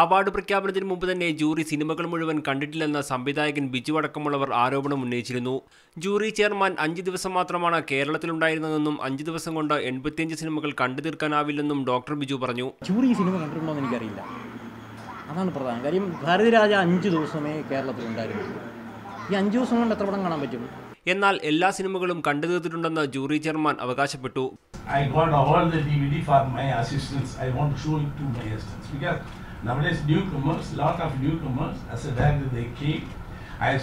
Award പ്രഖ്യാപനത്തിന് മുമ്പ് തന്നെ ജൂറി സിനിമകൾ മുഴുവൻ കണ്ടിട്ടില്ലെന്ന സംവിധായകൻ ബിജു അടക്കമുള്ളവർ ആരോപണം ഉന്നയിച്ചിരുന്നു. ജൂറി ചെയർമാൻ 5 ദിവസം മാത്രമാണ് കേരളത്തിലുണ്ടായിരുന്നതെന്നും 5 ദിവസം കൊണ്ട് 85 സിനിമകൾ കണ്ടു തീർക്കാനാവില്ലെന്നും ഡോക്ടർ ബിജു പറഞ്ഞു. ജൂറി ഈ സിനിമ കണ്ടിട്ടുണ്ടോ എന്ന് എനിക്കറിയില്ല. അതാണ് പ്രധാനം കാര്യം. ഭാരതിരാജ 5 ദിവസമേ കേരളത്തിലുണ്ടായിരുന്നുള്ളൂ. ഈ 5 ദിവസം കൊണ്ട് എത്ര പടം കാണാൻ പറ്റും? എന്നാൽ എല്ലാ സിനിമകളും കണ്ടു തീർത്തിട്ടുണ്ടെന്ന് ജൂറി ചെയർമാൻ അവകാശപ്പെട്ടു. I got all the DVD for my assistants. I want to show it to my assistants because nowadays newcomers, lot of newcomers, as a director they came. I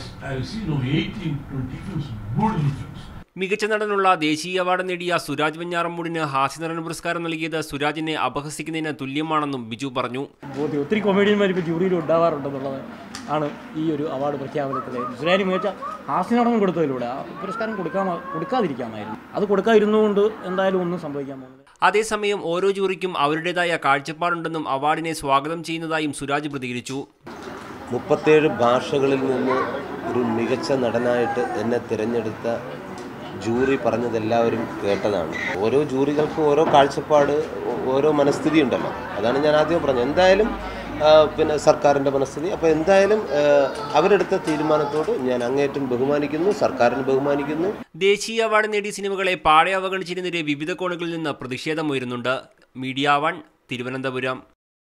see 18, 20 films, beautiful films. മികച്ച നടനുള്ള ദേശീയ award നേടിയ സുരാജ് വെഞ്ഞാറമൂടിന് ഹാസ്യനടൻ പുരസ്കാരം നൽകിയത് സുരാജിനെ അപഹസിക്കുന്നതിന് തുല്യമാണെന്നും ബിജു പറഞ്ഞു. ഒത്തിരി കൊമേഡിയന്മാർ ഇപ്പോൾ ജൂറിയിൽ ഉണ്ടാവാറുണ്ടെന്നുള്ളത് ആണ് ഈ ഒരു അവാർഡ് പ്രഖ്യാപനത്തിലെ സുരാജിന് മികച്ച ഹാസ്യനടൻ കൊടുത്തതിലൂടെ ആ പുരസ്കാരം കൊടുക്കാതിരിക്കാമായിരുന്നു. അത് കൊടുക്കാതിരുന്നുകൊണ്ട് എന്തായാലും ഒന്നും സംഭവിക്കാൻ പോകുന്നത്. അതേസമയം ഓരോ ജൂറിക്കും അവരുടേതായ കാഴ്ചപ്പാടുണ്ടെന്നും അവാർഡിനെ സ്വാഗതം ചെയ്യുന്നതായും സുരാജ് പ്രതികരിച്ചു. 37 ഭാഷകളിൽ നിന്ന് ഒരു മികച്ച നടനായിട്ട് എന്നെ തിരഞ്ഞെടുത്ത ജൂറി പറഞ്ഞതെല്ലാവരും കേട്ടതാണ്. ഓരോ ജൂറികൾക്കും ഓരോ കാഴ്ചപ്പാട്, ഓരോ മനസ്ഥിതി ഉണ്ടല്ലോ. അതാണ് ഞാൻ ആദ്യം പറഞ്ഞത്. എന്തായാലും പിന്നെ സർക്കാരിൻ്റെ മനസ്ഥിതി. അപ്പോൾ എന്തായാലും അവരെടുത്ത തീരുമാനത്തോട് ഞാൻ അങ്ങേയറ്റം ബഹുമാനിക്കുന്നു, സർക്കാരിനെ ബഹുമാനിക്കുന്നു. ദേശീയ അവാർഡ് നേടിയ സിനിമകളെ പാടെ അവഗണിച്ചതിനെതിരെ വിവിധ കോണുകളിൽ നിന്ന് പ്രതിഷേധമുയരുന്നുണ്ട്. മീഡിയ 1 തിരുവനന്തപുരം.